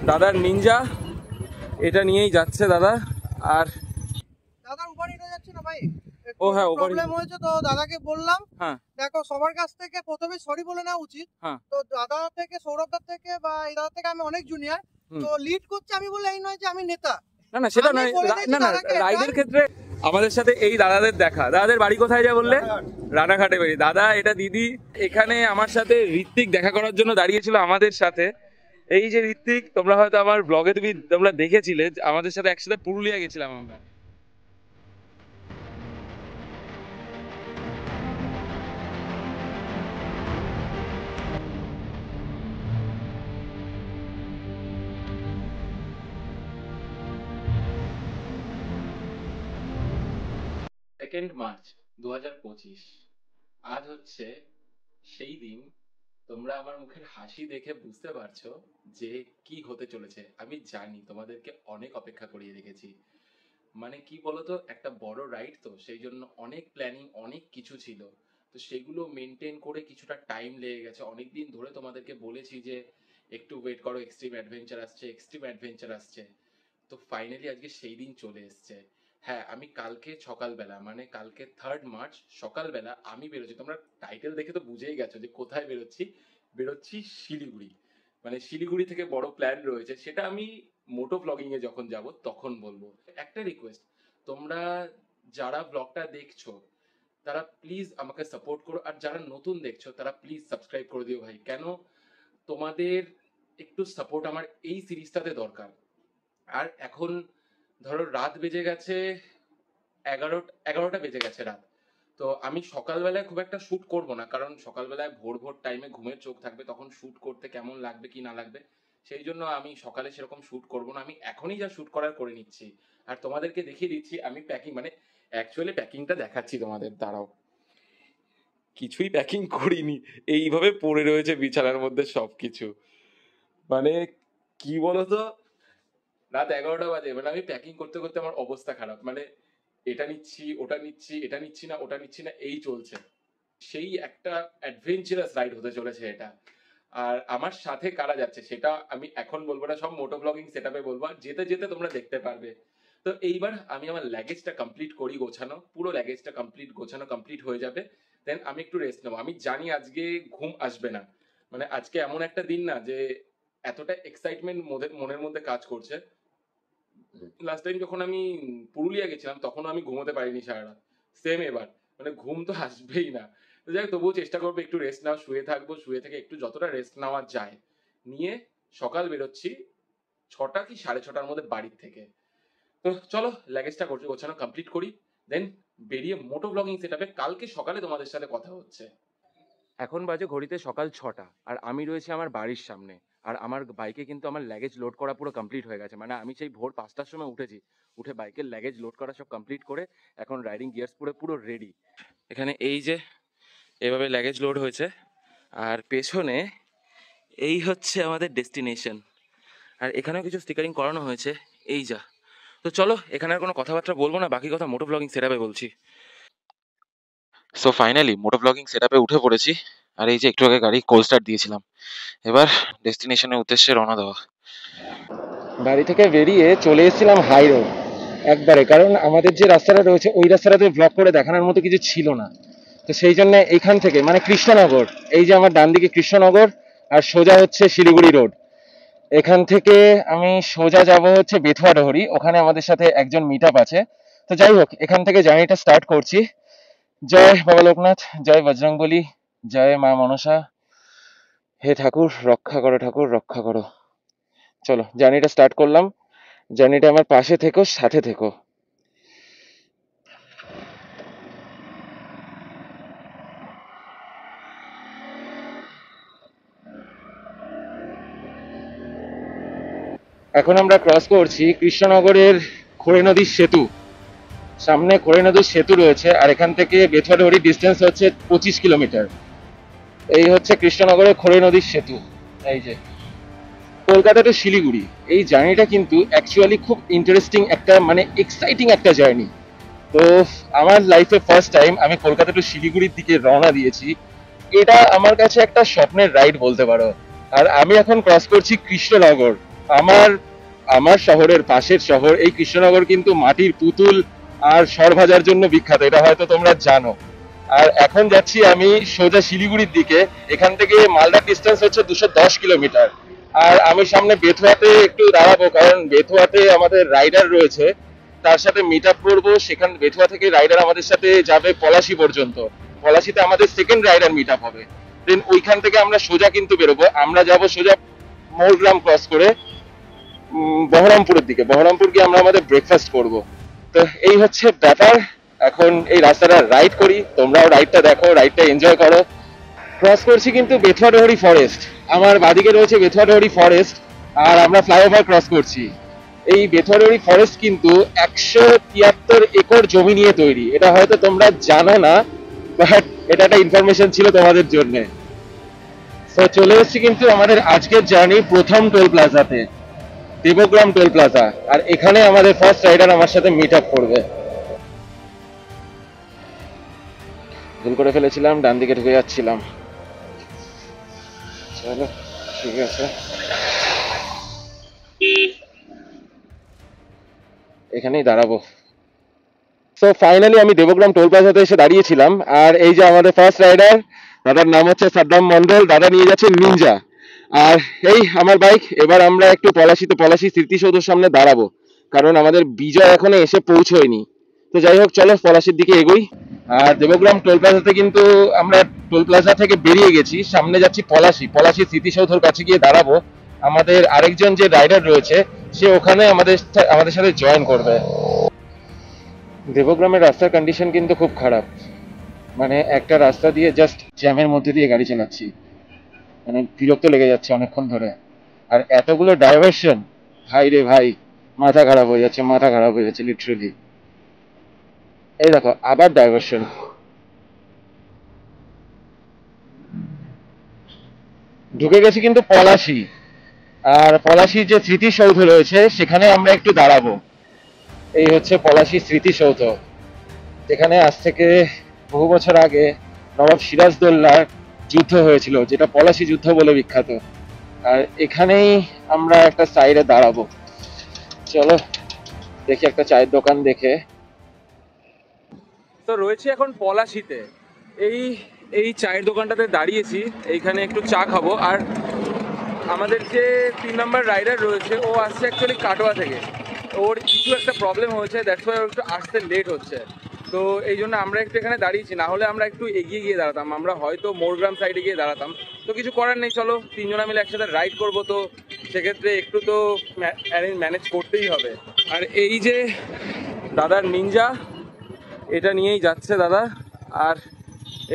দাদার নিনজা, এটা নিয়েই যাচ্ছে দাদা। আর দাদার উপরে যাচ্ছে না ভাই, ও হ্যাঁ প্রবলেম হয়েছে তো দাদাকে বললাম। হ্যাঁ দেখো সবার কাছ থেকে প্রথমে সরি বলে নেওয়া উচিত। হ্যাঁ তো দাদা থেকে, সৌরভ দার থেকে বা এই দাদা থেকে আমি অনেক জুনিয়র, তো লিড করছে আমি বলে এই নয় যে আমি নেতা। না না সেটা নয়, না না রাইডের ক্ষেত্রে আমাদের সাথে এই দাদাদের দেখা। দাদাদের বাড়ি কোথায় যা বললে? রানাঘাটে বাড়ি। দাদা এটা দিদি। এখানে আমার সাথে ঋত্বিক দেখা করার জন্য দাঁড়িয়েছিল আমাদের সাথে। এই যে ঋত্বিক, তোমরা হয়তো আমার ব্লগে তোমরা দেখেছিলে, আমাদের সাথে একসাথে পুরুলিয়া গেছিলাম আমরা। মার্চ 2025, আজ হচ্ছে সেই দিন। তোমরা আমার মুখের হাসি দেখে বুঝতে পারছো যে কি হতে চলেছে। আমি জানি তোমাদেরকে অনেক অপেক্ষা করিয়ে রেখেছি। মানে কি বলতো, একটা বড় রাইড তো, সেই জন্য অনেক প্ল্যানিং, অনেক কিছু ছিল। তো সেগুলো মেনটেন করে কিছুটা টাইম লেগে গেছে। অনেক দিন ধরে তোমাদেরকে বলেছি যে একটু ওয়েট করো, এক্সট্রিম অ্যাডভেঞ্চার আসছে, এক্সট্রিম অ্যাডভেঞ্চার আসছে। তো ফাইনালি আজকে সেই দিন চলে এসছে। হ্যাঁ, আমি কালকে সকালবেলা, মানে কালকে 3rd মার্চ সকালবেলা আমি বেরোচ্ছি। তোমরা টাইটেল দেখে তো বুঝেই গেছো যে কোথায় বেরোচ্ছি। বেরোচ্ছি শিলিগুড়ি। মানে শিলিগুড়ি থেকে বড় প্ল্যান রয়েছে, সেটা আমি মোটো ব্লগিং এ যখন যাব তখন বলবো। একটা রিকোয়েস্ট, তোমরা যারা ব্লগটা দেখছো তারা প্লিজ আমাকে সাপোর্ট করো, আর যারা নতুন দেখছো তারা প্লিজ সাবস্ক্রাইব করে দিও ভাই। কেন তোমাদের একটু সাপোর্ট আমার এই সিরিজটাতে দরকার। আর এখন ধরো রাত বেজে গেছে 11টা বেজে গেছে রাত। তো আমি সকালবেলায় খুব একটা শ্যুট করব না, কারণ সকালবেলায় ভোর ভোর টাইমে ঘুমের চোখ থাকবে, তখন শ্যুট করতে কেমন লাগবে কি না লাগবে, সেই জন্য আমি সকালে সেরকম শ্যুট করব না। আমি এখনই যা শ্যুট করার করে নিচ্ছি, আর তোমাদেরকে দেখিয়ে দিচ্ছি আমি প্যাকিং, মানে অ্যাকচুয়ালি প্যাকিংটা দেখাচ্ছি তোমাদের, দাঁড়াও। কিছুই প্যাকিং করিনি, এইভাবে পড়ে রয়েছে বিছানার মধ্যে সবকিছু। মানে কি বলতো, রাত 11টা বাজে, মানে আমি প্যাকিং করতে করতে আমার অবস্থা খারাপ। মানে এটা নিচ্ছি, ওটা নিচ্ছি, এটা নিচ্ছি না, ওটা নিচ্ছি না, এই চলছে। সেই একটা অ্যাডভেঞ্চারাস রাইড হতে চলেছে এটা। আর আমার সাথে কারা যাচ্ছে সেটা আমি এখন বলবো না, সব মোটো ব্লগিং সেটআপে বলবো, আর যেতে যেতে তোমরা দেখতে পারবে। তো এইবার আমি আমার লাগেজটা কমপ্লিট করি গোছানো, পুরো লাগেজটা গোছানো কমপ্লিট হয়ে যাবে, দেন আমি একটু রেস্ট নেবো। আমি জানি আজকে ঘুম আসবে না, মানে আজকে এমন একটা দিন না যে এতটা এক্সাইটমেন্ট মনের মধ্যে কাজ করছে। লাস্ট টাইম যখন আমি পুরুলিয়া গেছিলাম তখনও আমি ঘুমোতে পারিনি সারা রাত, সেম এবার, মানে ঘুম তো আসবেই না। যাই, তবুও চেষ্টা করবো একটু রেস্ট নাও, শুয়ে থাকবো, শুয়ে থেকে একটু যতটা রেস্ট নেওয়া যায় নিয়ে সকাল বেরোচ্ছি 6টা কি 6:30টার মধ্যে বাড়ির থেকে। তো চলো লাগেজটা গোছানো কমপ্লিট করি, দেন বেরিয়ে মোটো ব্লগিং সেটআপে কালকে সকালে তোমাদের সাথে কথা হচ্ছে। এখন বাজে ঘড়িতে সকাল 6টা, আর আমি রয়েছি আমার বাড়ির সামনে। আর আমার বাইকে কিন্তু আমার লাগেজ লোড করা পুরো কমপ্লিট হয়ে গেছে। মানে আমি সেই ভোর 5টার সময় উঠেছি, উঠে বাইকের লাগেজ লোড করা সব কমপ্লিট করে এখন রাইডিং গিয়ার্স পুরো পুরো রেডি। এখানে এই যে এভাবে লাগেজ লোড হয়েছে, আর পেছনে এই হচ্ছে আমাদের ডেস্টিনেশন। আর এখানেও কিছু স্টিকারিং করানো হয়েছে, এই যা। তো চলো, এখানে আর কোনো কথাবার্তা বলবো না, বাকি কথা মোটো ব্লগিং সেটআপে বলছি। সো ফাইনালি মোটো ব্লগিং সেটআপে উঠে পড়েছি, আর এই যে একটু আগে গাড়ি কোল্ড স্টার্ট দিয়েছিলাম। এবার ডেস্টিনেশনের উদ্দেশ্যে রওনা দেওয়া। বাড়ি থেকে বেরিয়ে চলে এসেছিলাম হাই রোড একবারে, কারণ আমাদের যে রাস্তাটা রয়েছে ওই রাস্তাটাতে ব্লগ করে দেখানোর মতো কিছু ছিল না। তো সেই জন্য এইখান থেকে, মানে কৃষ্ণনগর, এই যে আমার ডান দিকে কৃষ্ণনগর আর সোজা হচ্ছে শিলিগুড়ি রোড, এখান থেকে আমি সোজা যাব হচ্ছে বেথুয়া ডহরি, ওখানে আমাদের সাথে একজন মিট আপ আছে। তো যাই হোক, এখান থেকে জার্নিটা স্টার্ট করছি। জয় বাবা লোকনাথ, জয় বজরংবলী, জয় মা মনসা, হে ঠাকুর রক্ষা করো, ঠাকুর রক্ষা করো। চলো জার্নিটা স্টার্ট করলাম। জার্নিটা আমার পাশে থেকো, সাথে থেকো। এখন আমরা ক্রস করছি কৃষ্ণনগরের খোড়ে নদীর সেতু। সামনে খোড়ে নদীর সেতু রয়েছে, আর এখান থেকে বেথুয়াডহরি ডিস্টেন্স হচ্ছে 25 কিলোমিটার। এই হচ্ছে কৃষ্ণনগরের খোড়ে নদীর সেতু। এই যে কলকাতা টু শিলিগুড়ি, এই জার্নিটা কিন্তু অ্যাকচুয়ালি খুব ইন্টারেস্টিং একটা, মানে এক্সাইটিং একটা জার্নি। তো আমার লাইফে ফার্স্ট টাইম আমি কলকাতা টু শিলিগুড়ির দিকে রওনা দিয়েছি। এটা আমার কাছে একটা স্বপ্নের রাইড বলতে পারো। আর আমি এখন ক্রস করছি কৃষ্ণনগর। আমার আমার শহরের পাশের শহর এই কৃষ্ণনগর কিন্তু মাটির পুতুল আর সরভাজার জন্য বিখ্যাত, এটা হয়তো তোমরা জানো। আর এখন যাচ্ছি আমি সোজা শিলিগুড়ির দিকে। এখান থেকে মালদার ডিস্টেন্স হচ্ছে 210 কিলোমিটার। আর আমি সামনে বেথুয়াতে একটু দাঁড়াবো, কারণ বেথুয়াতে আমাদের রাইডার রয়েছে, তার সাথে মিট আপ করবো। সেখান বেথুয়া থেকে রাইডার আমাদের সাথে যাবে পলাশি পর্যন্ত। পলাশিতে আমাদের সেকেন্ড রাইডার মিট আপ হবে। দেন ওইখান থেকে আমরা সোজা কিন্তু বেরোবো, আমরা যাব সোজা মোরগ্রাম ক্রস করে বহরমপুরের দিকে। বহরমপুর গিয়ে আমরা আমাদের ব্রেকফাস্ট করব। তো এই হচ্ছে ব্যাপার। এখন এই রাস্তাটা রাইড করি, তোমরাও রাইডটা দেখো, রাইডটা এনজয় করো। ক্রস করছি কিন্তু বেথুয়াডহরি ফরেস্ট। আমার বাদিকে রয়েছে বেথুয়াডহরি ফরেস্ট, আর আমরা ফ্লাইওভার ক্রস করছি। এই বেথুয়াডহরি ফরেস্ট কিন্তু 173 একর জমি নিয়ে তৈরি। এটা হয়তো তোমরা জানো না, বাট এটা একটা ইনফরমেশন ছিল তোমাদের জন্য। তো চলে এসেছি কিন্তু আমাদের আজকের জার্নি প্রথম টোল প্লাজাতে, দেবগ্রাম টোল প্লাজা। আর এখানে আমাদের ফার্স্ট রাইডার আমার সাথে মিট আপ করবে। ভুল করে ফেলেছিলাম, ডান দিকে ঢুকে যাচ্ছিলাম। চলো ঠিক আছে, এখানেই দাঁড়াবো। সো ফাইনালি আমি দেবগ্রাম টোল প্লাজাতে এসে দাঁড়িয়েছিলাম। আর এই যে আমাদের ফার্স্ট রাইডার, দাদার নাম হচ্ছে সাদ্দাম মন্ডল। দাদা নিয়ে যাচ্ছে নিনজা। আর এই আমার বাইক। এবার আমরা একটু পলাশি স্মৃতিসৌধের সামনে দাঁড়াবো, কারণ আমাদের বিজয় এখনো এসে পৌঁছয়নি। তো যাই হোক, চলো পলাশির দিকে এগোই। আর দেবগ্রাম টোল প্লাজাতে কিন্তু আমরা টোল প্লাজা থেকে বেরিয়ে গেছি, সামনে যাচ্ছি পলাশি স্মৃতিসৌধের কাছে গিয়ে দাঁড়াবো। আমাদের আরেকজন যে রাইডার রয়েছে সে ওখানে আমাদের সাথে জয়েন করবে। দেবগ্রামের রাস্তার কন্ডিশন কিন্তু খুব খারাপ। মানে একটা রাস্তা দিয়ে জাস্ট জ্যামের মধ্যে দিয়ে গাড়ি চালাচ্ছি, মানে বিরক্ত লেগে যাচ্ছে অনেকক্ষণ ধরে। আর এতগুলো ডাইভারশন, ভাই রে ভাই, মাথা খারাপ হয়ে যাচ্ছে লিটারেলি। এই দেখো আবার ডাইভারশন। ঢুকে গেছি কিন্তু পলাশি। আর পলাশির যে স্মৃতিসৌধ রয়েছে সেখানে আমরা একটু দাঁড়াবো। এই হচ্ছে পলাশি স্মৃতিসৌধ, যেখানে আজ থেকে বহু বছর আগে নবাব সিরাজদৌল্লার যুদ্ধ হয়েছিল, যেটা পলাশি যুদ্ধ বলে বিখ্যাত। আর এখানেই আমরা একটা সাইডে দাঁড়াবো। চলো দেখি একটা চায়ের দোকান দেখে। তো রয়েছে এখন পলাশিতে, এই চায়ের দোকানটাতে দাঁড়িয়েছি। এইখানে একটু চা খাবো। আর আমাদের যে 3 নম্বর রাইডার রয়েছে ও আসছে অ্যাকচুয়ালি কাটোয়া থেকে। ওর কিছু একটা প্রবলেম হয়েছে, দ্যাটস ওয়াই ওর একটু আসতে লেট হচ্ছে। তো এই জন্য আমরা একটু এখানে দাঁড়িয়েছি, না হলে আমরা একটু এগিয়ে গিয়ে দাঁড়াতাম, আমরা হয়তো মোরগ্রাম সাইডে গিয়ে দাঁড়াতাম। তো কিছু করার নেই, চলো 3 জনা মিলে একসাথে রাইড করবো, তো সেক্ষেত্রে একটু তো ম্যানেজ করতেই হবে। আর এই যে দাদার নিনজা, এটা নিয়েই যাচ্ছে দাদা। আর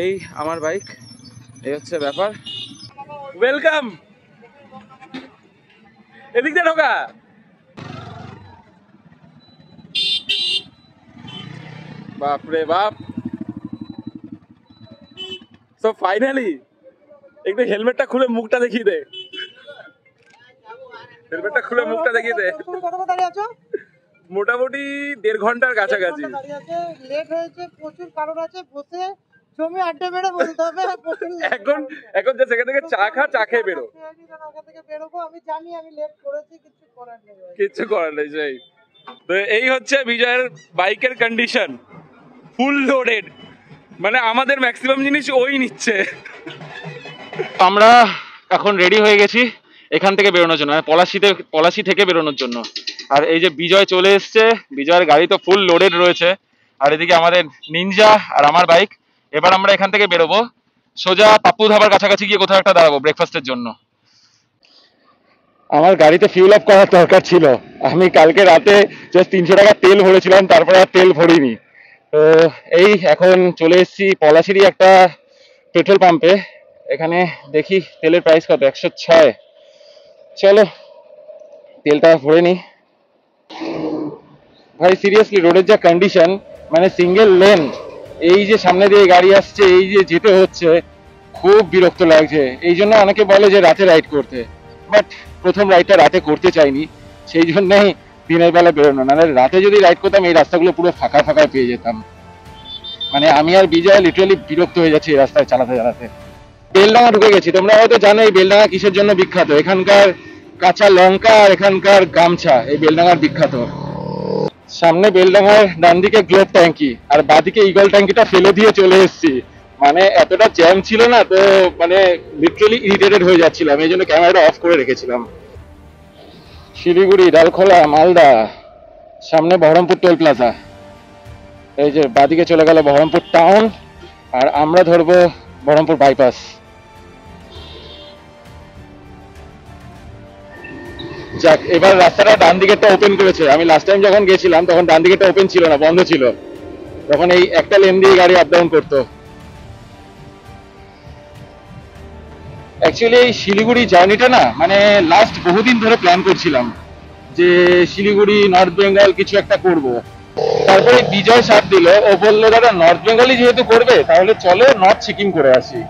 এই আমার বাইক, এই হচ্ছে ব্যাপার। ওয়েলকাম, এদিক দিয়ে ঢোকা। বাপরে বাপ। সো ফাইনালি একটু হেলমেটটা খুলে মুখটা দেখিয়ে দে, হেলমেটটা খুলে মুখটা দেখিয়ে দে। কতক্ষণ দাঁড়িয়ে আছো? মোটামুটি 1.5 ঘন্টার কাছাকাছি। লেট হয়েছে প্রচুর, কারণ আছে বসে জমি আড্ডা মেরে বলতে হবে। এখন যে সেখান থেকে চা খেয়ে বেরো। ওখান থেকে বেরোবো, আমি জানি আমি লেট করেছি, কিচ্ছু করার নেই। সেই তো এই হচ্ছে বিজয়ের বাইকের কন্ডিশন, ফুল লোডেড। মানে আমাদের ম্যাক্সিমাম জিনিস ওই নিচ্ছে। আমরা এখন রেডি হয়ে গেছি এখান থেকে বেরোনোর জন্য, মানে পলাশি থেকে বেরোনোর জন্য। আর এই যে বিজয় চলে এসছে, বিজয়ের গাড়ি তো ফুল লোডেড রয়েছে। আর এদিকে আমাদের নিনজা আর আমার বাইক। এবার আমরা এখান থেকে বেরোবো, সোজা পাপ্পু ধাবার কাছাকাছি গিয়ে কোথাও একটা দাঁড়াবো ব্রেকফাস্টের জন্য। আমার গাড়িতে ফিউল আপ করার দরকার ছিল। আমি কালকে রাতে জাস্ট 300 টাকা তেল ভরেছিলাম, তারপরে আর তেল ভরিনি। তো এই এখন চলে এসেছি পলাশিরই একটা পেট্রোল পাম্পে। এখানে দেখি তেলের প্রাইস কত, 106। চলো তেলটা ভরে নি। ভাই সিরিয়াসলি রোডের যা কন্ডিশন, মানে সিঙ্গেল লেন, এই যে সামনে দিয়ে গাড়ি আসছে, এই যে যেতে হচ্ছে, খুব বিরক্ত লাগছে। এই জন্য অনেকে বলে যে রাতে রাইড করতে, বাট প্রথম রাইডটা রাতে করতে চাইনি, সেই জন্যই দিনের বেলা বেরোনো। নাহলে রাতে যদি রাইড করতাম এই রাস্তাগুলো পুরো ফাঁকা ফাঁকায় পেয়ে যেতাম। মানে আমি আর বিজয় লিটারালি বিরক্ত হয়ে যাচ্ছি এই রাস্তায় চালাতে চালাতে। বেলডাঙা ঢুকে গেছি। তোমরা হয়তো জানো এই বেলডাঙা কিসের জন্য বিখ্যাত। এখানকার কাঁচা লঙ্কা আর এখানকার গামছা এই বেলডাঙ্গার বিখ্যাত। সামনে বেলডাঙ্গার ডান দিকে গ্লোব ট্যাঙ্কি আর বাদিকে ইগল ট্যাঙ্কিটা ফেলে দিয়ে চলে এসেছি। মানে এতটা জ্যাম ছিল না তো, মানে লিটারালি ইরিটেটেড হয়ে যাচ্ছিলাম, এই জন্য ক্যামেরাটা অফ করে রেখেছিলাম। শিলিগুড়ি, ডালখোলা, মালদা, সামনে বহরমপুর টোল প্লাজা। এই যে বাদিকে চলে গেল বহরমপুর টাউন, আর আমরা ধরবো বহরমপুর বাইপাস। যাক, এবার রাস্তাটা ডান দিকেরটা ওপেন করেছে। আমি লাস্ট টাইম যখন গেছিলাম তখন ডান দিকেরটা ওপেন ছিল না, বন্ধ ছিল। তখন এই একটা লেন দিয়ে গাড়ি আপ ডাউন করতো। অ্যাকচুয়ালি এই শিলিগুড়ি জার্নিটা না, মানে লাস্ট বহুদিন ধরে প্ল্যান করছিলাম যে শিলিগুড়ি নর্থ বেঙ্গল কিছু একটা করব। তারপরে বিজয় সাথ দিল, ও বললো দাদা নর্থ বেঙ্গলই যেহেতু করবে তাহলে চলো নর্থ সিকিম করে আসি।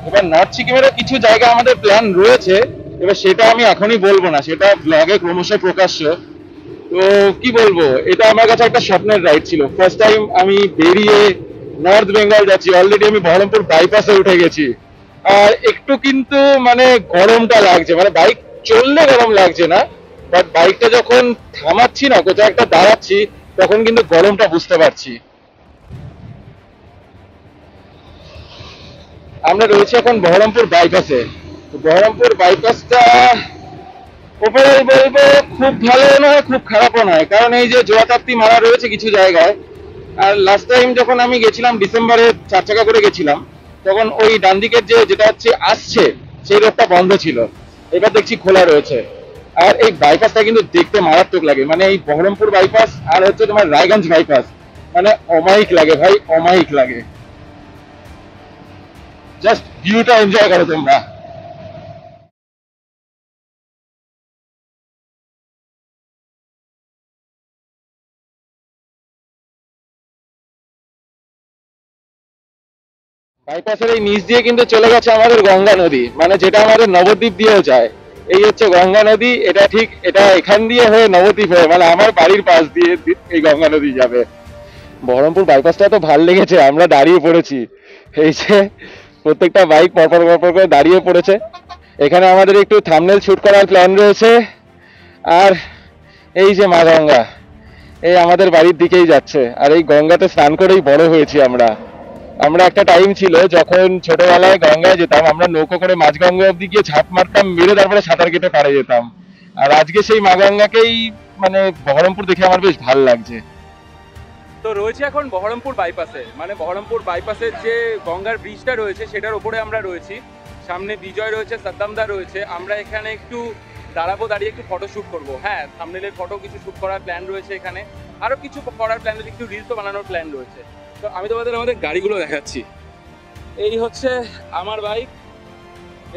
এবার নর্থ সিকিমেরও কিছু জায়গা আমাদের প্ল্যান রয়েছে, এবার সেটা আমি এখনই বলবো না, সেটা ব্লগে ক্রমশ প্রকাশ্য। তো কি বলবো, এটা আমার কাছে একটা স্বপ্নের রাইড ছিল। ফার্স্ট টাইম আমি বেরিয়ে নর্থ বেঙ্গল যাচ্ছি। অলরেডি আমি বহরমপুর বাইপাসে উঠে গেছি, আর একটু কিন্তু মানে গরমটা লাগছে, মানে বাইক চললে গরম লাগছে না, বাট বাইকটা যখন থামাচ্ছি না, কোথাও একটা দাঁড়াচ্ছি, তখন কিন্তু গরমটা বুঝতে পারছি। আমরা রয়েছি এখন বহরমপুর বাইপাসে। বহরমপুর বাইপাসটা ওভারঅল বলবো খুব ভালো নয়, খুব খারাপও নয়, কারণ এই যে জোড়াতাপ্তি মারা রয়েছে কিছু জায়গায়। আর লাস্ট টাইম যখন আমি গেছিলাম ডিসেম্বরে 4 চাকা করে গেছিলাম, তখন ওই ডান দিকের যেটা হচ্ছে আসছে সেই রোডটা বন্ধ ছিল, এবার দেখছি খোলা রয়েছে। আর এই বাইপাসটা কিন্তু দেখতে মারাত্মক লাগে, মানে এই বহরমপুর বাইপাস আর হচ্ছে তোমার রায়গঞ্জ বাইপাস, মানে অমায়িক লাগে ভাই, অমায়িক লাগে। জাস্ট ভিউটা এনজয় করো তোমরা। বাইপাসের এই নিচ দিয়ে কিন্তু চলে গেছে আমাদের গঙ্গা নদী, মানে যেটা আমাদের নবদ্বীপ দিয়েও যায়। এই হচ্ছে গঙ্গা নদী, এটা ঠিক এটা এখান দিয়ে হয়ে নবদ্বীপ হয়ে, মানে আমার বাড়ির পাশ দিয়ে এই গঙ্গা নদী যাবে। বহরমপুর বাইপাসটা তো ভাল লেগেছে, আমরা দাঁড়িয়ে পড়েছি। এই যে প্রত্যেকটা বাইক পরপর পরপর করে দাঁড়িয়ে পড়েছে। এখানে আমাদের একটু থাম্বনেল শুট করার প্ল্যান রয়েছে। আর এই যে মা গঙ্গা, এই আমাদের বাড়ির দিকেই যাচ্ছে, আর এই গঙ্গাতে স্নান করেই বড় হয়েছি আমরা। আমরা একটা টাইম ছিল যখন ছোটবেলায় গঙ্গায় যেতাম, আমরা নৌকো করে মাঝ গঙ্গা অব্দি গিয়ে ঝাঁপ মারতাম, মেরে তারপরে সাঁতার কেটে পাড়ে যেতাম। আর আজকে সেই মা গঙ্গাকেই মানে বহরমপুর দেখে আমার বেশ ভালো লাগছে। তো রয়েছে এখন বহরমপুর বাইপাসে, মানে বহরমপুর বাইপাসের যে গঙ্গার ব্রিজটা রয়েছে সেটার উপরে আমরা রয়েছি। সামনে বিজয় রয়েছে, সাদ্দামদা রয়েছে। আমরা এখানে একটু দাঁড়াবো, দাঁড়িয়ে একটু ফটো শ্যুট করবো। হ্যাঁ, থাম্বনেলের ফটো কিছু শ্যুট করার প্ল্যান রয়েছে এখানে, আরো কিছু করার প্ল্যান রয়েছে, একটু রিলসও বানানোর প্ল্যান রয়েছে। তো আমি তোমাদের আমাদের গাড়িগুলো দেখাচ্ছি। এই হচ্ছে আমার বাইক,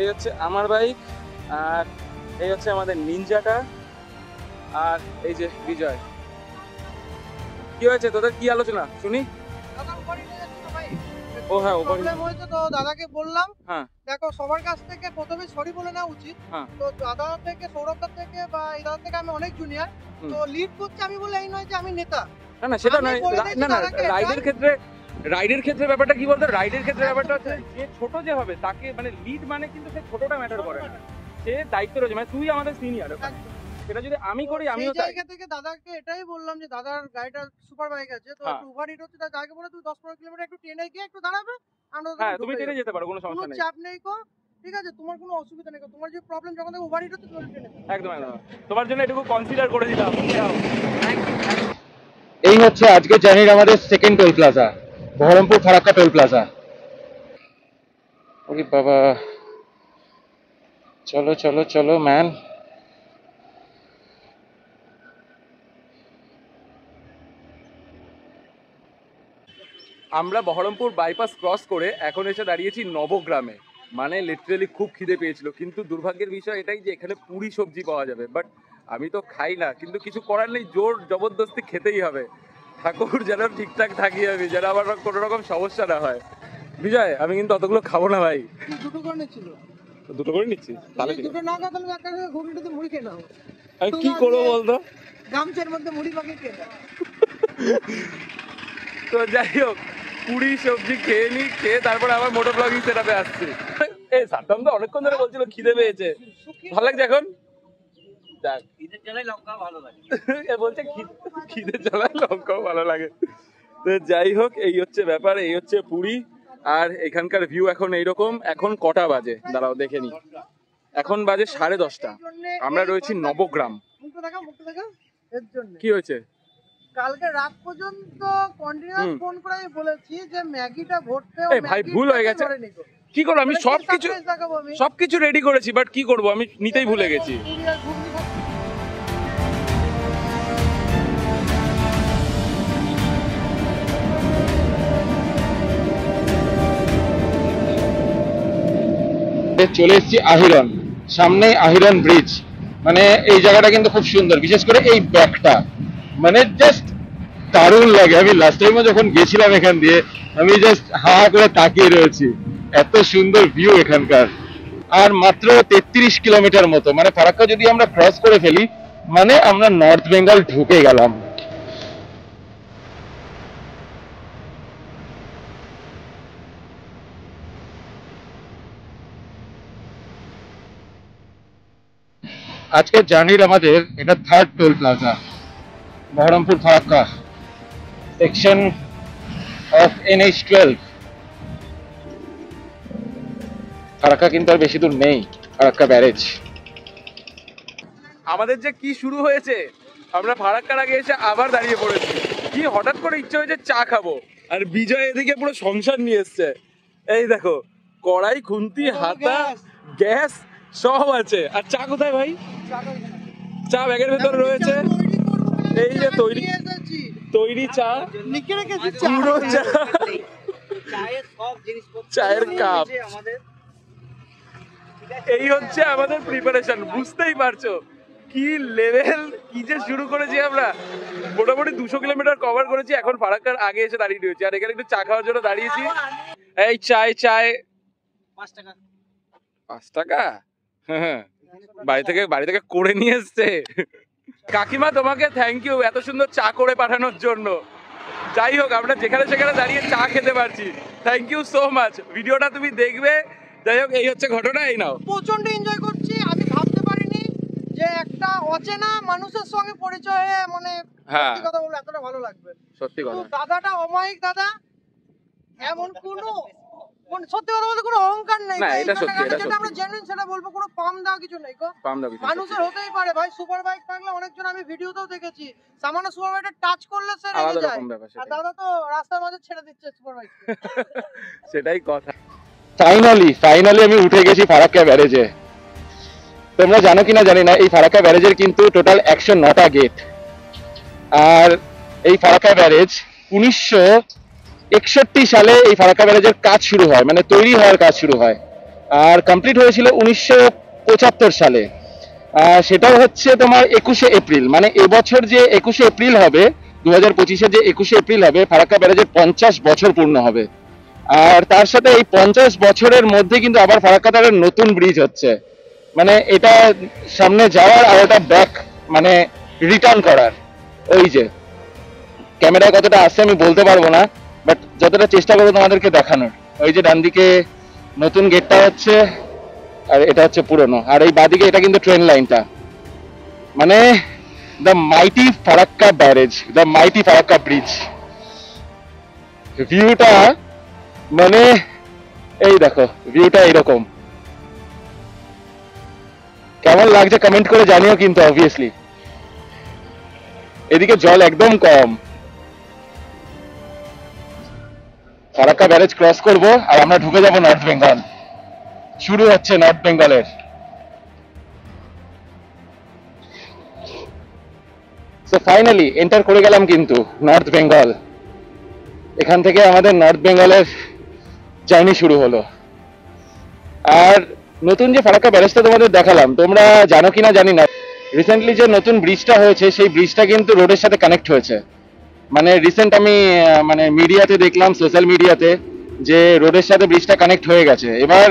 এই হচ্ছে আমার বাইক, আর এই হচ্ছে আমাদের নিনজাটা, আর এই যে বিজয়। কি হয়েছে তোদের, কি আলোচনা শুনি? দাদা উপরে নিয়ে যাচ্ছি তো ভাই। ও হ্যাঁ, উপরে। প্রবলেম হয়েছে তো দাদাকে বললাম। হ্যাঁ। দেখো সবার কাছ থেকে প্রথমে সরি বলে নেওয়া উচিত। হ্যাঁ। তো দাদা থেকে, সৌরভদার থেকে বা এই দাদা থেকে আমি অনেক জুনিয়র। তো লিড করছি আমি বলে এই নয় যে আমি নেতা। না না, সেটা আমি নয়। বলে দিয়েছি না না, দাদাকে রাইডের ক্ষেত্রে ব্যাপারটা কি বলতো, রাইডের ক্ষেত্রে ব্যাপারটা হচ্ছে যে ছোট যে হবে তাকে, মানে লিড মানে কিন্তু সে ছোটটা ম্যাটার করে না, সে দায়িত্ব রয়েছে, মানে তুই আমাদের সিনিয়র ওখানে। সেটা যদি আমি করি, আমিও সেই তাই। জায়গা থেকে দাদাকে এটাই বললাম যে দাদার গাড়িটা সুপার বাইক আছে, তো হ্যাঁ। একটু ওভার হিট হচ্ছে, দাদাকে বলে তুই 10-15 কিলোমিটার একটু ট্রেনে গিয়ে একটু দাঁড়াবে, আমরা হ্যাঁ, তুমি ট্রেনে যেতে পারো, কোনো কোনো সমস্যা নেই। চাপ নেই কো, ঠিক আছে? তোমার কোনো অসুবিধা নেই, তোমার যে প্রবলেম যখন ওভার হিট হচ্ছে তুমি ট্রেনে। একদম একদম, তোমার জন্য এটুকু কনসিডার করে দিলাম। এই হচ্ছে আজকে জার্নির আমাদের second toll plaza, Baharampur Farakka toll plaza. ওরে বাবা, চলো চলো চলো ম্যান। আমরা বহরমপুর বাইপাস ক্রস করে এখন এসে দাঁড়িয়েছি নবগ্রামে। মানে লিটারালি খুব খিদে পেয়েছিল, কিন্তু দুর্ভাগ্যের বিষয় এটাই যে এখানে পুরি সবজি পাওয়া যাবে, বাট আমি তো খাই না, কিন্তু কিছু করার নেই, জোর জবরদস্তি খেতেই হবে। ঠাকুর যেন ঠিকঠাক থাকি আমি, যেন আমার কোনো রকম সমস্যা না হয়। বিজয়, আমি কিন্তু অতগুলো খাবো না ভাই। দুটো করে ছিল, দুটো করে নিচ্ছি তাহলে। দুটো না খাও তাহলে একটা ঘুগনিতে মুড়ি খেয়ে নাও। আমি কি করবো বলতো, গামছার মধ্যে মুড়ি পাকিয়ে খেয়ে নাও। তো যাই হোক, পুরি সবজি খেয়ে নি, খেয়ে তারপরে আবার মোটো ব্লগিং সেটআপে আসছি। এই সাদ্দাম তো অনেকক্ষণ ধরে বলছিল খিদে পেয়েছে, ভালো লাগছে এখন? যাক ঈদের জ্বালায় লঙ্কা ভালো লাগে। এ বলছে খিদে জ্বালায় লঙ্কাও ভালো লাগে। তো যাই হোক, এই হচ্ছে ব্যাপার, এই হচ্ছে পুরী। আর এখানকার ভিউ এখন এইরকম। এখন কটা বাজে দাঁড়াও দেখে নি, এখন বাজে 10:30। আমরা রয়েছি নবগ্রাম। মুখটা দেখা, মুখটা দেখা। এর জন্য কি হয়েছে? কালকে রাত পর্যন্ত কন্টিনিউয়াস ফোন করে আমি বলেছি যে ম্যাগিটা ভরতে। এই ভাই, ভুল হয়ে গেছে। কি করবো আমি, সবকিছু রেডি করেছি, বাট কি করবো আমি নিতেই ভুলে গেছি। চলে এসেছি আহিরন, সামনেই আহিরন ব্রিজ। মানে এই জায়গাটা কিন্তু খুব সুন্দর, বিশেষ করে এই ব্যাগটা মানে জাস্ট দারুণ লাগে। আমি লাস্ট টাইমও যখন গেছিলাম এখান দিয়ে, আমি জাস্ট হা করে তাকিয়ে রয়েছি, এত সুন্দর ভিউ এখানকার। আর মাত্র 33 কিলোমিটার মতো, মানে ফারাক্কা যদি আমরা ক্রস করে ফেলি মানে আমরা নর্থ বেঙ্গল ঢুকে গেলাম। আজকের জার্নির আমাদের এটা 3rd toll plaza, Baharampur Farakka section of NH12। Farakka কিন্তু আর বেশি দূর নেই, ফারাক্কা ব্যারেজ। আমাদের যে কি শুরু হয়েছে, আমরা ফারাক্কার আগে এসে আবার দাঁড়িয়ে পড়েছি। কি হঠাৎ করে ইচ্ছে হয়েছে চা খাবো, আর বিজয় এদিকে পুরো সংসার নিয়ে এসছে। এই দেখো, কড়াই, খুন্তি, হাতা, গ্যাস সব আছে। আর চা কোথায় ভাই? চা ব্যাগের ভেতরে রয়েছে। এই যে তৈরি চা, পুরো চা, চায়ের কাপ। এই হচ্ছে আমাদের প্রিপারেশন, বুঝতেই পারছো কি লেভেল, কি যে শুরু করেছি আমরা। মোটামুটি 200 কিলোমিটার কভার করেছি, এখন ফারাক্কার আগে এসে দাঁড়িয়ে রয়েছি। আর এখানে একটু চা খাওয়ার জন্য দাঁড়িয়েছি। এই চায় 5 টাকা। 5 টাকা? হ্যাঁ, বাড়ি থেকে করে নিয়ে এসছে। কাকিমা তোমাকে থ্যাংক ইউ এত সুন্দর চা করে পাঠানোর জন্য। যাই হোক, আমরা যেখানে সেখানে দাঁড়িয়ে চা খেতে পারছি, থ্যাংক ইউ সো মাচ। ভিডিওটা তুমি দেখবে। যাই হোক, এই হচ্ছে ঘটনা। এই নাও। প্রচন্ড এনজয় করছি। আমি ভাবতে পারিনি যে একটা অচেনা মানুষের সঙ্গে পরিচয় হয়ে মানে সত্যি কথা বলবো এতটা ভালো লাগবে। সত্যি কথা, দাদাটা অমায়িক দাদা, এমন কোনো সত্যি কথা বলতে কোনো অহংকার নেই। না, এটা সত্যি, এটা যেটা আমরা জেনুইন সেটা বলবো, কোনো পাম দেওয়া কিছু নেই গো। মানুষের হতেই পারে ভাই, সুপার বাইক থাকলে অনেকজন আমি ভিডিওতেও দেখেছি সামান্য সুপার বাইকটা টাচ করলে সে রেগে যায়। আর দাদা তো রাস্তার মাঝে ছেড়ে দিচ্ছে সুপার বাইক। সেটাই কথা। ফাইনালি আমি উঠে গেছি ফারাক্কা ব্যারেজে। তোমরা জানো কিনা জানি না, এই ফারাক্কা ব্যারেজের কিন্তু টোটাল 109টা গেট। আর এই ফারাক্কা ব্যারেজ 1961 সালে এই ফারাক্কা ব্যারেজের কাজ শুরু হয়, মানে তৈরি হওয়ার কাজ শুরু হয়। আর কমপ্লিট হয়েছিল 1975 সালে। সেটাও হচ্ছে তোমার 21শে এপ্রিল, মানে এবছর যে 21শে এপ্রিল হবে, 2025-এর যে 21শে এপ্রিল হবে, ফারাক্কা ব্যারেজের 50 বছর পূর্ণ হবে। আর তার সাথে এই 50 বছরের মধ্যে কিন্তু আবার ফারাক্কাতে নতুন ব্রিজ হচ্ছে, মানে এটা সামনে যাওয়ার আর ওটা ব্যাক মানে রিটার্ন করার। ওই যে ক্যামেরায় কতটা আসছে আমি বলতে পারবো না, বাট যতটা চেষ্টা করবো তোমাদেরকে দেখানোর। ওই যে ডান দিকে নতুন গেটটা হচ্ছে, আর এটা হচ্ছে পুরনো। আর এই বাদিকে এটা কিন্তু ট্রেন লাইনটা, মানে the mighty Farakka barrage, the mighty Farakka bridge. ভিউটা মানে এই দেখো, ভিউটা এরকম। কেমন লাগছে কমেন্ট করে জানিও কিন্তু অবভিয়াসলি। এদিকে জল একদম কম। ফারাক্কা ব্যারেজ ক্রস করব আর আমরা ঢুকে যাব নর্থ বেঙ্গল। শুরু হচ্ছে নর্থ বেঙ্গলের। সো ফাইনালি এন্টার করে গেলাম কিন্তু নর্থ বেঙ্গল। এখান থেকে আমাদের নর্থ বেঙ্গলের জার্নি শুরু হলো। আর নতুন যে ফারাক্কা ব্যারেজটা তোমাদের দেখালাম, তোমরা জানো কিনা জানি না, রিসেন্টলি যে নতুন ব্রিজটা হয়েছে সেই ব্রিজটা কিন্তু রোডের সাথে কানেক্ট হয়েছে। মানে রিসেন্ট আমি মানে মিডিয়াতে দেখলাম, সোশ্যাল মিডিয়াতে, যে রোডের সাথে ব্রিজটা কানেক্ট হয়ে গেছে। এবার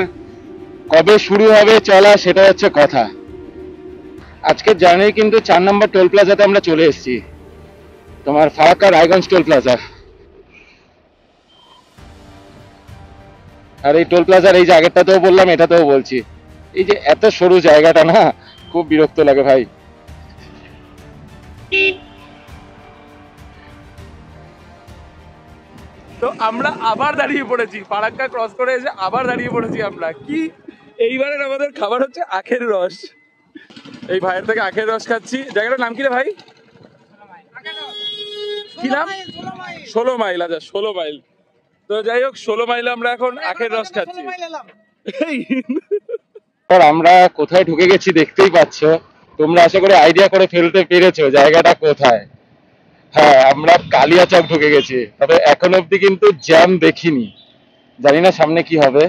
কবে শুরু হবে চলা সেটা হচ্ছে কথা। আজকের জার্নির কিন্তু 4 নম্বর টোল প্লাজাতে আমরা চলে এসেছি, তোমার ফারাক্কা রায়গঞ্জ টোল প্লাজা। আর এই টোল প্লাজার এই যে আগেরটাতেও বললাম, এটাতেও বলছি, এই যে এত সরু জায়গাটা না, খুব বিরক্ত লাগে ভাই। তো আমরা আবার দাঁড়িয়ে পড়েছি, ফারাক্কা ক্রস করে এসে আবার দাঁড়িয়ে পড়েছি আমরা। কি এইবারের আমাদের খাবার হচ্ছে আখের রস। এই ভাইয়ের থেকে আখের রস খাচ্ছি। জায়গাটার নাম কি রে ভাই? কি নাম? 16 মাইল। আচ্ছা 16 মাইল। তো যাই হোক 16 মাইলে আমরা এখন আখের রস খাচ্ছি। আমরা কোথায় ঢুকে গেছি দেখতেই পাচ্ছ। তোমরা আশা করি আইডিয়া করে ফেলতে পেরেছো জায়গাটা কোথায়। হ্যাঁ, আমরা কালিয়াচক ঢুকে গেছি, তবে এখন অব্দি কিন্তু জ্যাম দেখিনি, জানি না সামনে কি হবে।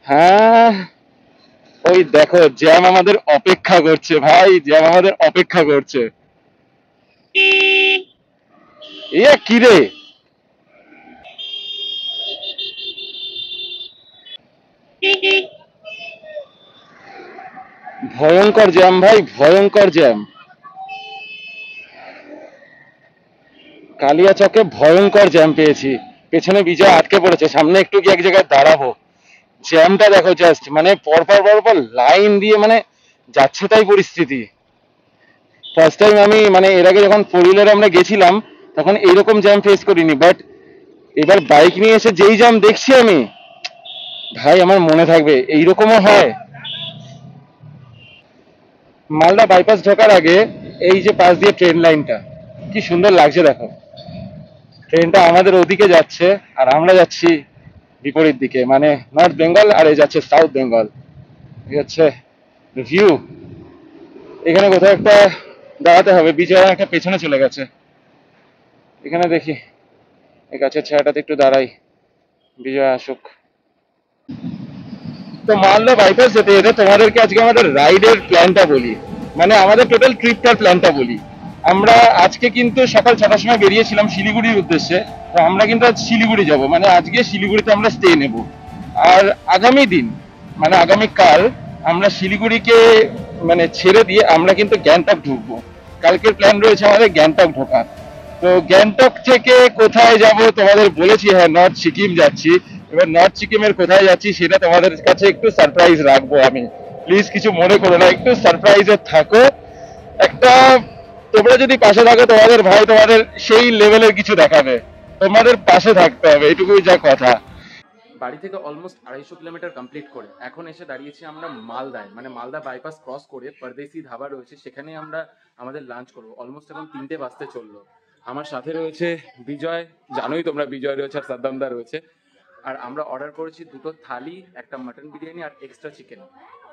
হ্যাঁ ওই দেখো জ্যাম আমাদের অপেক্ষা করছে ভাই, জ্যাম আমাদের অপেক্ষা করছে। এ কি রে, ভয়ঙ্কর জ্যাম ভাই, ভয়ঙ্কর জ্যাম। কালিয়াচকে ভয়ঙ্কর জ্যাম পেয়েছি। পেছনে বিজয় আটকে পড়েছে, সামনে একটু কি এক জায়গায় দাঁড়াবো। জ্যামটা দেখো জাস্ট, মানে পরপর পরপর লাইন দিয়ে মানে যাচ্ছে তাই পরিস্থিতি। ফার্স্ট টাইম আমি মানে এর আগে যখন 4 হুইলারে আমরা গেছিলাম তখন এইরকম জ্যাম ফেস করিনি, বাট এবার বাইক নিয়ে এসে যেই জ্যাম দেখছি আমি, ভাই আমার মনে থাকবে এইরকমও হয়। মালদা বাইপাস ঢোকার আগে এই যে পাশ দিয়ে ট্রেন লাইনটা কি সুন্দর লাগছে দেখো। ট্রেনটা আমাদের ওদিকে যাচ্ছে আর আমরা যাচ্ছি বিপরীত দিকে, মানে নর্থ বেঙ্গল আর এই যাচ্ছে সাউথ বেঙ্গল। এই হচ্ছে ভিউ। এখানে কোথাও একটা দাঁড়াতে হবে। বিজয় একটা পেছনে চলে গেছে, এখানে দেখি এই গাছের ছায়াটাতে একটু দাঁড়াই, বিজয় আসুক। তো মালদা বাইপাস যেতে যেতে তোমাদেরকে আজকে আমাদের রাইডের প্ল্যানটা বলি, মানে আমাদের টোটাল ট্রিপটার প্ল্যানটা বলি। আমরা আজকে কিন্তু সকাল 6টার সময় বেরিয়েছিলাম শিলিগুড়ির উদ্দেশ্যে। তো আমরা কিন্তু আজ শিলিগুড়ি যাব, মানে আজকে শিলিগুড়িতে আমরা স্টে নেব। আর আগামী দিন মানে আগামীকাল আমরা শিলিগুড়িকে মানে ছেড়ে দিয়ে আমরা কিন্তু গ্যাংটক ঢুকবো। কালকের প্ল্যান রয়েছে আমাদের গ্যাংটক ঢোকা। তো গ্যাংটক থেকে কোথায় যাব তোমাদের বলেছি, হ্যাঁ নর্থ সিকিম যাচ্ছি। এবার নর্থ সিকিমের কোথায় যাচ্ছি সেটা তোমাদের কাছে একটু সারপ্রাইজ রাখবো আমি, প্লিজ কিছু মনে করো না, একটু সারপ্রাইজে থাকো। একটা তোমরা যদি পাশে থাকো তোমাদের ভাই তোমাদের সেই লেভেলের কিছু দেখাবে, তোমাদের পাশে থাকতে হবে, এটুকুই যা কথা। বাড়ি থেকে অলমোস্ট 250 কিলোমিটার কমপ্লিট করে এখন এসে দাঁড়িয়েছি আমরা মালদায়, মানে মালদা বাইপাস ক্রস করে পরদেশি ধাবা রয়েছে, সেখানে আমরা আমাদের লাঞ্চ করবো। অলমোস্ট এখন 3টে বাজতে চললো। আমার সাথে রয়েছে বিজয়, জানোই তোমরা বিজয় রয়েছে আর সাদ্দামদা রয়েছে। আর আমরা অর্ডার করেছি 2টো থালি, একটা মাটন বিরিয়ানি আর এক্সট্রা চিকেন।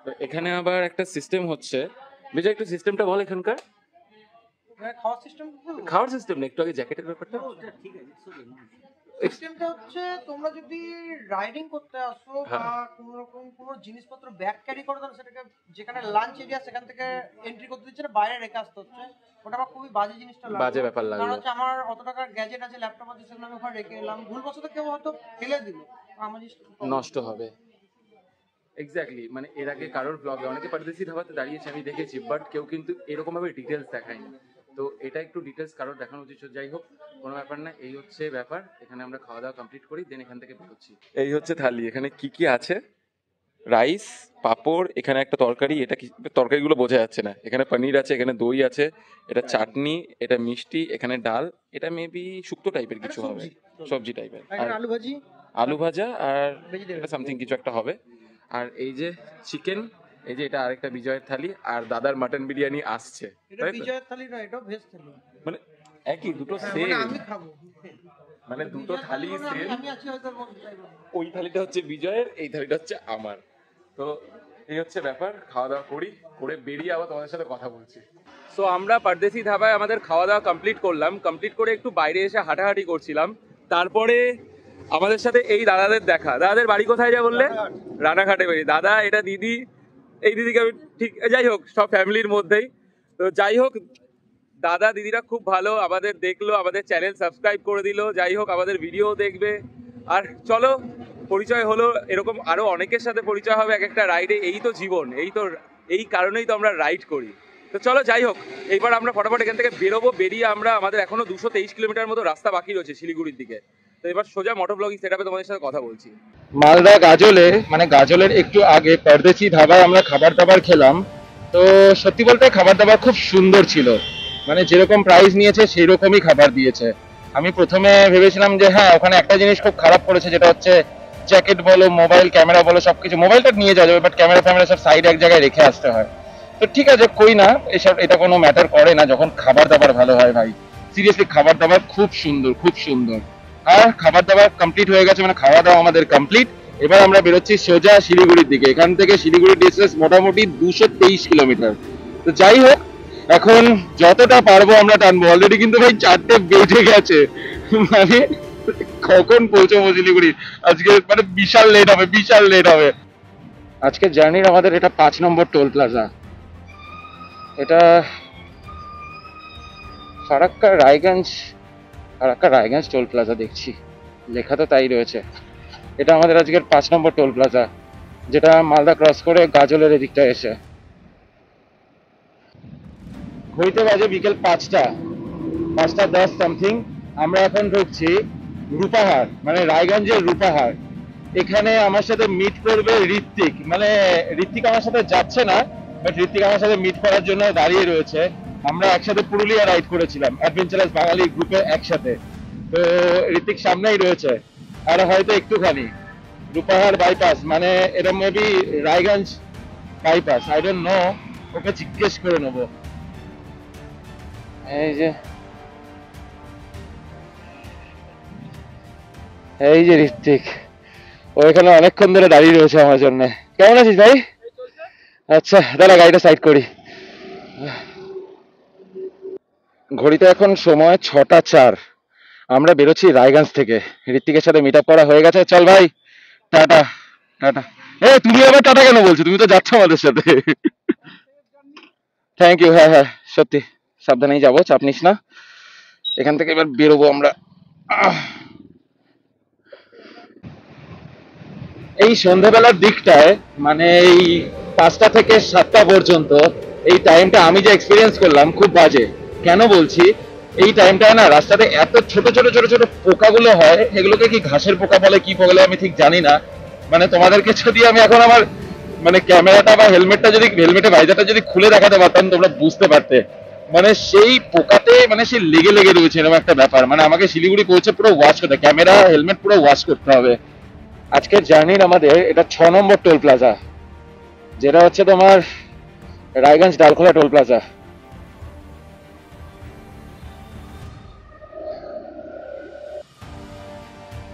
তো এখানে আবার একটা সিস্টেম হচ্ছে, বিজয় একটু সিস্টেমটা বল এখানকার। খাওয়ার সিস্টেম না, একটু আগে জ্যাকেটের ব্যাপারটা। সিস্টেমটা হচ্ছে তোমরা যদি রাইডিং করতে আসো বা কোনো রকম কোনো জিনিসপত্র ব্যাগ ক্যারি করো, তাহলে সেটাকে যেখানে লাঞ্চ এরিয়া সেখান থেকে এন্ট্রি করতে দিচ্ছে না, বাইরে রেখে আসতে হচ্ছে। ওটা আমার খুবই বাজে জিনিসটা লাগে, বাজে ব্যাপার লাগে। কারণ হচ্ছে আমার অত টাকার গ্যাজেট আছে, ল্যাপটপ আছে, সেগুলো আমি ওখানে রেখে এলাম, ভুলবশত কেউ হয়তো ফেলে দিল, আমার নষ্ট হবে। এক্স্যাক্টলি, মানে এর আগে কারোর ব্লগে অনেকে পরদেশি ধাবাতে দাঁড়িয়েছে আমি দেখেছি, বাট কেউ কিন্তু এরকম ভাবে ডিটেলস দেখায়নি। তো এটা একটু ডিটেলস কারোর দেখানো উচিত। যাই হোক, কোনো ব্যাপার না, এই হচ্ছে ব্যাপার। এখানে আমরা খাওয়া দাওয়া কমপ্লিট করি, দেন এখান থেকে বেরোচ্ছি। এই হচ্ছে থালি, এখানে কি কি আছে, রাইস, পাঁপড়, এখানে একটা তরকারি, এটা কি তরকারিগুলো বোঝা যাচ্ছে না। এখানে পনির আছে, এখানে দই আছে, এটা চাটনি, এটা মিষ্টি, এখানে ডাল, এটা মেবি শুক্তো টাইপের কিছু হবে, সবজি টাইপের, আর আলু ভাজি, আলু ভাজা আর এটা সামথিং কিছু একটা হবে। আর এই যে চিকেন, এই যে এটা আরেকটা বিজয়ের থালি, আর দাদার মাটন বিরিয়ানি আসছে। এটা বিজয়ের থালি না, এটা ভেজ থালি, মানে একই, দুটো সেম, মানে আমি খাবো, মানে দুটো থালি সেম। আমি আছি হয়তো, ওই থালিটা হচ্ছে বিজয়ের, এই থালিটা হচ্ছে আমার। তো এই হচ্ছে ব্যাপার, খাওয়া দাওয়া করি, করে বেরিয়ে আবার তোমাদের সাথে কথা বলছি। সো আমরা পরদেশি ধাবায় আমাদের খাওয়া দাওয়া কমপ্লিট করলাম, কমপ্লিট করে একটু বাইরে এসে হাঁটাহাঁটি করছিলাম। তারপরে আমাদের সাথে এই দাদাদের দেখা। দাদাদের বাড়ি কোথায় যা বললে? রানাঘাটে বাড়ি। দাদা, এটা দিদি, এই দিদিকে আমি ঠিক, যাই হোক সব ফ্যামিলির মধ্যেই। তো যাই হোক, দাদা দিদিরা খুব ভালো, আমাদের দেখলো, আমাদের চ্যানেল সাবস্ক্রাইব করে দিল, যাই হোক আমাদের ভিডিও দেখবে। আর চলো, পরিচয় হলো, এরকম আরো অনেকের সাথে পরিচয় হবে এক একটা রাইডে। এই তো জীবন, এই কারণেই তো আমরা রাইড করি। তো চলো, যাই হোক এইবার আমরা ফটাফট এখান থেকে বেরোবো। বেরিয়ে আমরা, আমাদের এখনো 223 কিলোমিটার মতো রাস্তা বাকি রয়েছে শিলিগুড়ির দিকে। তো এবার সোজা মোটর ব্লগিং সেটআপে তোমাদের সাথে কথা বলছি। মালদা গাজলে, মানে গাজলের একটু আগে পরদেশি ধাবায় আমরা খাবার দাবার খেলাম। তো সত্যি বলতে খাবার দাবার খুব সুন্দর ছিল, মানে যেরকম প্রাইস নিয়েছে সেই রকমই খাবার দিয়েছে। আমি প্রথমে ভেবেছিলাম যে হ্যাঁ ওখানে একটা জিনিস খুব খারাপ করেছে, যেটা হচ্ছে জ্যাকেট বলো, মোবাইল ক্যামেরা বলো, সবকিছু, মোবাইলটা নিয়ে যাওয়া যাবে বাট ক্যামেরা ফ্যামেরা সব সাইড এক জায়গায় রেখে আসতে হয়। তো ঠিক আছে, কই না, এসব এটা কোনো ম্যাটার করে না যখন খাবার দাবার ভালো হয় ভাই। সিরিয়াসলি খাবার দাবার খুব সুন্দর, খুব সুন্দর। আর খাবার দাবার কমপ্লিট হয়ে গেছে, মানে খাওয়া দাওয়া আমাদের কমপ্লিট। এবার আমরা বেরোচ্ছি সোজা শিলিগুড়ির দিকে। এখান থেকে শিলিগুড়ি ডিস্টেন্স মোটামুটি 223 কিলোমিটার। তো যাই হোক, এখন যতটা পারবো আমরা টানবো। অলরেডি কিন্তু ভাই 4টে বেজে গেছে, মানে কখন পৌঁছবো শিলিগুড়ি আজকে, মানে বিশাল লেট হবে, বিশাল লেট হবে। আজকে জার্নির আমাদের এটা 5 নম্বর টোল প্লাজা। এটা ফারাক্কা রায়গঞ্জ টোল প্লাজা দেখছি, লেখা তো তাই রয়েছে। এটা আমাদের আজকের 5 নম্বর টোল প্লাজা, যেটা মালদা ক্রস করে গাজলের এদিকটা এসে। ঘড়িতে বাজে বিকেল 5টা 10 সামথিং। আমরা এখন ঢুকছি রূপাহার, মানে রায়গঞ্জের রূপাহার। এখানে আমার সাথে মিট করবে ঋত্বিক, মানে ঋত্বিক আমার সাথে যাচ্ছে না, বাট ঋত্বিক আমার সাথে মিট করার জন্য দাঁড়িয়ে রয়েছে। আমরা একসাথে পুরুলিয়া রাইড করেছিলাম অ্যাডভেঞ্চারাস বাঙালি গ্রুপে একসাথে। তো ঋত্বিক সামনেই রয়েছে, আর হয়তো একটুখানি রূপাহার বাইপাস, মানে এটা maybe Raiganj bypass, I don't know, okay জিজ্ঞেস করে নেবো। এই যে ঋত্বিক, ও এখানে অনেকক্ষণ ধরে দাঁড়িয়ে রয়েছে আমার জন্য। কেমন আছিস ভাই? আচ্ছা দাঁড়া, গাড়িটা সাইড করি। ঘড়িতে এখন সময় 6টা 4। আমরা বেরোচ্ছি রায়গঞ্জ থেকে। ঋত্বিকের সাথে মিট আপ করা হয়ে গেছে। চল ভাই, টাটা টাটা। তুমি আবার টাটা কেন বলছো? তুমি তো যাচ্ছ আমাদের সাথে। Thank you. হ্যাঁ হ্যাঁ সত্যি, সাবধানেই যাবো, চাপ নিস না। এখান থেকে এবার বেরোবো আমরা। এই সন্ধ্যাবেলার দিকটায়, মানে এই 5টা থেকে 7টা পর্যন্ত, এই টাইমটা আমি যে এক্সপিরিয়েন্স করলাম খুব বাজে। কেন বলছি, এই টাইমটায় না রাস্তাতে এত ছোট ছোট ছোট ছোট পোকাগুলো হয়, এগুলোকে কি ঘাসের পোকা বলে কি বলে আমি ঠিক জানি না। মানে তোমাদেরকে যদি আমি এখন আমার মানে ক্যামেরাটা বা হেলমেটটা যদি, হেলমেটের ভাইজারটা যদি খুলে দেখাতে পারতাম তোমরা বুঝতে পারতে। মানে সেই পোকাতে মানে সেই লেগে লেগে রয়েছে, এরকম একটা ব্যাপার। মানে আমাকে শিলিগুড়ি পৌঁছে পুরো ওয়াশ করতে, ক্যামেরা হেলমেট পুরো ওয়াশ করতে হবে। আজকের জার্নির আমাদের এটা 6 নম্বর টোল প্লাজা, যেটা হচ্ছে তোমার রায়গঞ্জ ডালখোলা টোল প্লাজা।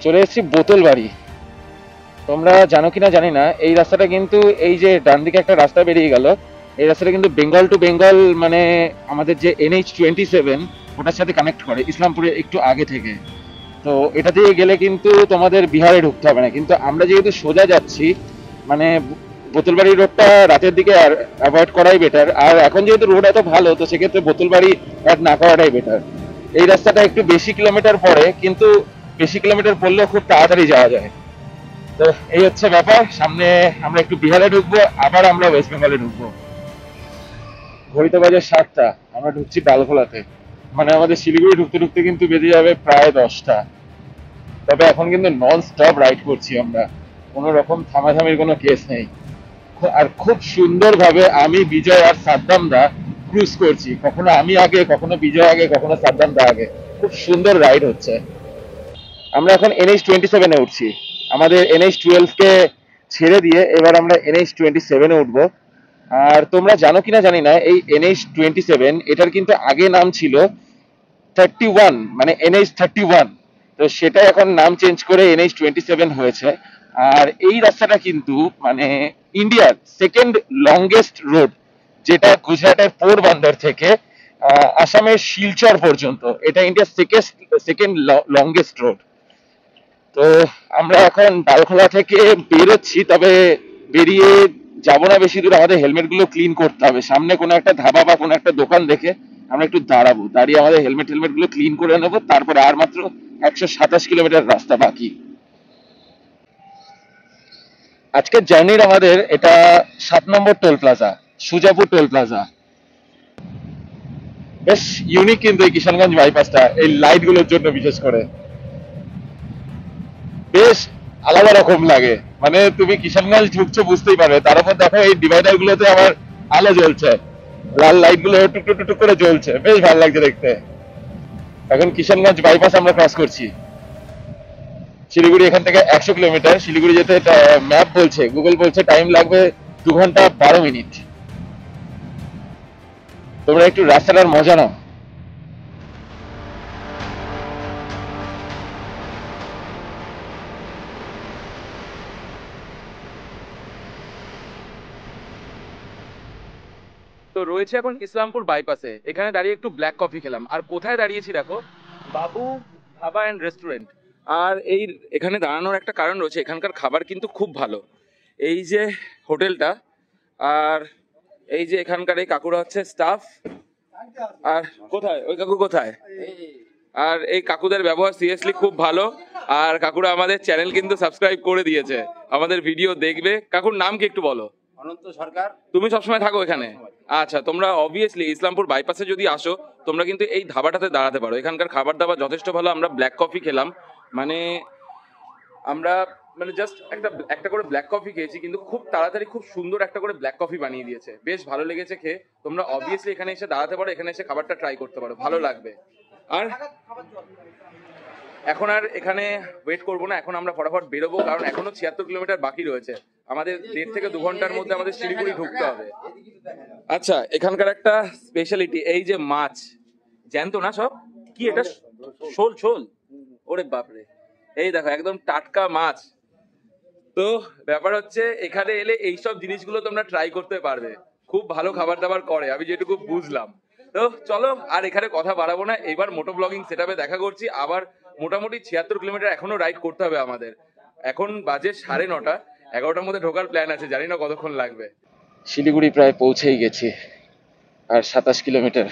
চলে এসেছি বোতল বাড়ি। তোমরা জানো কিনা জানি না, এই রাস্তাটা কিন্তু, এই যে ডান দিকে একটা রাস্তা বেরিয়ে গেল, এই রাস্তাটা কিন্তু বেঙ্গল টু বেঙ্গল, মানে আমাদের যে NH-27 ওটার সাথে কানেক্ট করে, ইসলামপুরে একটু আগে থেকে। তো এটা দিয়ে গেলে কিন্তু তোমাদের বিহারে ঢুকতে হবে না, কিন্তু আমরা যেহেতু সোজা যাচ্ছি, মানে বোতলবাড়ি রোডটা রাতের দিকে অ্যাভয়েড করাই বেটার। আর এখন যেহেতু রোড এত ভালো, তো সেক্ষেত্রে বোতলবাড়ি অ্যাড না করাটাই বেটার। এই রাস্তাটা একটু বেশি কিলোমিটার পড়ে, কিন্তু বেশি কিলোমিটার পড়লেও খুব তাড়াতাড়ি যাওয়া যায়। তো এই হচ্ছে ব্যাপার। সামনে আমরা একটু বিহারে ঢুকবো, আবার আমরা ওয়েস্ট বেঙ্গলে ঢুকবো। ঘড়িতে বাজে 7টা, আমরা ঢুকছি ডালখোলাতে। মানে আমাদের শিলিগুড়ি ঢুকতে ঢুকতে কিন্তু বেজে যাবে প্রায় 10টা। তবে এখন কিন্তু নন স্টপ রাইড করছি আমরা, কোনো রকম থামাথামির কোনো কেস নেই। আর খুব সুন্দরভাবে আমি, বিজয় আর সাদ্দাম দা ক্রুজ করছি, কখনো আমি আগে, কখনো বিজয় আগে, কখনো সাদ্দাম দা আগে। খুব সুন্দর রাইড হচ্ছে। আমরা এখন NH-27 এ উঠছি। আমাদের NH-12 কে ছেড়ে দিয়ে এবার আমরা NH-27 এ উঠবো। আর তোমরা জানো কিনা জানি না, এই NH-27 এটার কিন্তু আগে নাম ছিল 31, মানে NH-31। তো সেটা এখন নাম চেঞ্জ করে NH-27 হয়েছে। আর এই রাস্তাটা কিন্তু মানে ইন্ডিয়ার সেকেন্ড লংগেস্ট রোড, যেটা গুজরাটের পোরবন্দর থেকে আসামের শিলচর পর্যন্ত, এটা ইন্ডিয়ার সেকেন্ড লংগেস্ট রোড। তো আমরা এখন ডালখোলা থেকে বেরোচ্ছি, তবে বেরিয়ে যাবো না বেশি দূর, আমাদের হেলমেট গুলো ক্লিন করতে হবে। সামনে কোনো একটা ধাবা বা কোনো একটা দোকান দেখে আমরা একটু দাঁড়াবো, দাঁড়িয়ে আমাদের হেলমেট গুলো ক্লিন করে নেবো। তারপরে আর মাত্র 127 কিলোমিটার রাস্তা বাকি। আজকের জার্নির আমাদের এটা 7 নম্বর toll plaza, Sujapur toll plaza. বেশ ইউনিক কিন্তু এই কিষানগঞ্জ বাইপাসটা, এই লাইট গুলোর জন্য বিশেষ করে বেশ আলাদা রকম লাগে। মানে তুমি কিষানগঞ্জ ঢুকছো বুঝতেই পারবে, তার উপর দেখো এই ডিভাইডার গুলোতে আমার আলো জ্বলছে, লাল লাইট গুলো টুক টুক টুক করে জ্বলছে, বেশ ভালো লাগছে দেখতে। এখন কিষানগঞ্জ বাইপাস আমরা ক্রস করছি। শিলিগুড়ি এখান থেকে 100 কিলোমিটার। শিলিগুড়ি যেতে ম্যাপ বলছে, গুগল বলছে টাইম লাগবে 2 ঘন্টা 12 মিনিট। তোমরা একটু রাস্তাটার মজা নাও। তো রয়েছে এখন ইসলামপুর বাইপাসে, এখানে দাঁড়িয়ে একটু ব্ল্যাক কফি খেলাম। আর কোথায় দাঁড়িয়েছি দেখো, বাবু ধাবা অ্যান্ড রেস্টুরেন্ট। আর এই এখানে দাঁড়ানোর একটা কারণ রয়েছে, এখানকার খাবার কিন্তু খুব ভালো। এই যে হোটেলটা, আর এই যে এখানকার এই কাকুরা হচ্ছে স্টাফ। আর কোথায় ওই কাকু কোথায়? আর এই কাকুদের ব্যবহার সিরিয়াসলি খুব ভালো। আর কাকুরা আমাদের চ্যানেল কিন্তু সাবস্ক্রাইব করে দিয়েছে, আমাদের ভিডিও দেখবে। কাকুর নাম কি একটু বলো? অনন্ত সরকার। তুমি সবসময় থাকো এখানে? আচ্ছা, তোমরা অবভিয়াসলি ইসলামপুর বাইপাসে যদি আসো, তোমরা কিন্তু এই ধাবাটাতে দাঁড়াতে পারো। এখানকার খাবার দাবার যথেষ্ট ভালো। আমরা ব্ল্যাক কফি খেলাম, আমরা জাস্ট একটা করে ব্ল্যাক কফি খেয়েছি, কিন্তু খুব তাড়াতাড়ি খুব সুন্দর একটা করে ব্ল্যাক কফি বানিয়ে দিয়েছে, বেশ ভালো লেগেছে খেয়ে। তোমরা অবভিয়াসলি এখানে এসে দাঁড়াতে পারো, এখানে এসে খাবারটা ট্রাই করতে পারো, ভালো লাগবে। আর এখন আর এখানে ওয়েট করবো না, এখন আমরা ফটাফট বেরোবো, কারণ এখনো 76 কিলোমিটার বাকি রয়েছে। আমাদের 1.5 থেকে 2 ঘন্টার মধ্যে আমাদের শিলিগুড়ি ঢুকতে হবে। আচ্ছা, এখানকার একটা স্পেশালিটি এই যে মাছ, জ্যান্ত না সব, কি এটা? শোল। শোল, ওরে বাপরে, এই দেখো একদম টাটকা মাছ। তো ব্যাপার হচ্ছে এখানে এলে এইসব জিনিসগুলো তোমরা ট্রাই করতে পারবে, খুব ভালো খাবার দাবার করে, আমি যেটুকু বুঝলাম। তো চলো আর এখানে কথা বাড়াবো না, এবার মোটো ব্লগিং সেটআপে দেখা করছি। আবার মোটামুটি 76 কিলোমিটার এখনো রাইড করতে হবে আমাদের। এখন বাজে 9:30, 11টার মধ্যে ঢোকার প্ল্যান আছে, জানি না কতক্ষণ লাগবে। শিলিগুড়ি প্রায় পৌঁছেই গেছি, আর 27 কিলোমিটার।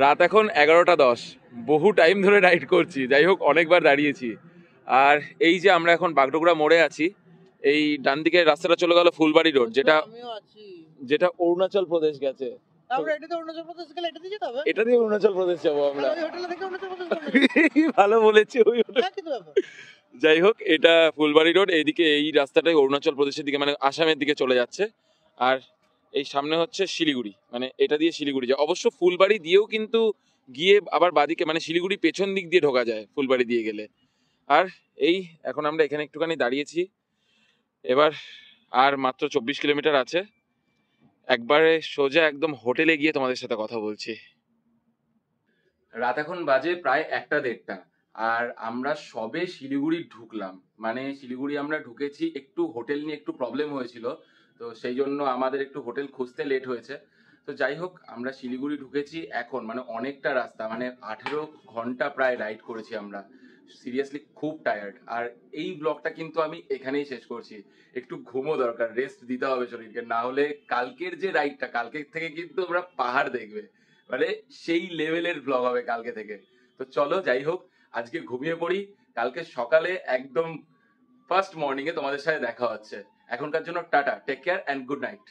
রাত এখন 11টা 10, বহু টাইম ধরে রাইড করছি, যাই হোক অনেকবার দাঁড়িয়েছি। আর এই যে আমরা এখন বাগডোগরা মোড়ে আছি, এই ডান দিকের রাস্তাটা চলে গেল ফুলবাড়ি রোড, যেটা অরুণাচল প্রদেশ গেছে। এটা দিয়ে অরুণাচল প্রদেশ যাবো আমরা। ভালো বলেছে ওই হোটেল। যাই হোক, এটা ফুলবাড়ি রোড, এইদিকে এই রাস্তাটাই অরুণাচল প্রদেশের দিকে আসামের দিকে চলে যাচ্ছে। আর এই সামনে হচ্ছে শিলিগুড়ি, এটা দিয়ে শিলিগুড়ি যায়। অবশ্য ফুলবাড়ি দিয়েও কিন্তু গিয়ে আবার বাদিকে শিলিগুড়ি পেছন দিক দিয়ে ঢোকা যায় ফুলবাড়ি দিয়ে গেলে। আর এই এখন আমরা এখানে একটুখানি দাঁড়িয়েছি, এবার আর মাত্র 24 কিলোমিটার আছে। একবারে সোজা একদম হোটেলে গিয়ে তোমাদের সাথে কথা বলছি। রাত এখন বাজে প্রায় 1টা 1:30, আর আমরা সবে শিলিগুড়ি ঢুকলাম। শিলিগুড়ি আমরা ঢুকেছি, একটু হোটেল নিয়ে একটু প্রবলেম হয়েছিল, তো সেই জন্য আমাদের একটু হোটেল খুঁজতে লেট হয়েছে। তো যাই হোক, আমরা শিলিগুড়ি ঢুকেছি এখন, অনেকটা রাস্তা, 18 ঘন্টা প্রায় রাইড করেছি আমরা। সিরিয়াসলি খুব টায়ার্ড। আর এই ব্লগটা কিন্তু আমি এখানেই শেষ করছি, একটু ঘুমো দরকার, রেস্ট দিতে হবে শরীরকে, না হলে কালকের যে রাইডটা, কালকের থেকে কিন্তু আমরা পাহাড় দেখবে, সেই লেভেলের ব্লগ হবে কালকে থেকে। তো চলো, যাই হোক, আজকে ঘুমিয়ে পড়ি, কালকে সকালে একদম ফার্স্ট মর্নিং এ তোমাদের সাথে দেখা হচ্ছে। এখনকার জন্য tata, take care and good night.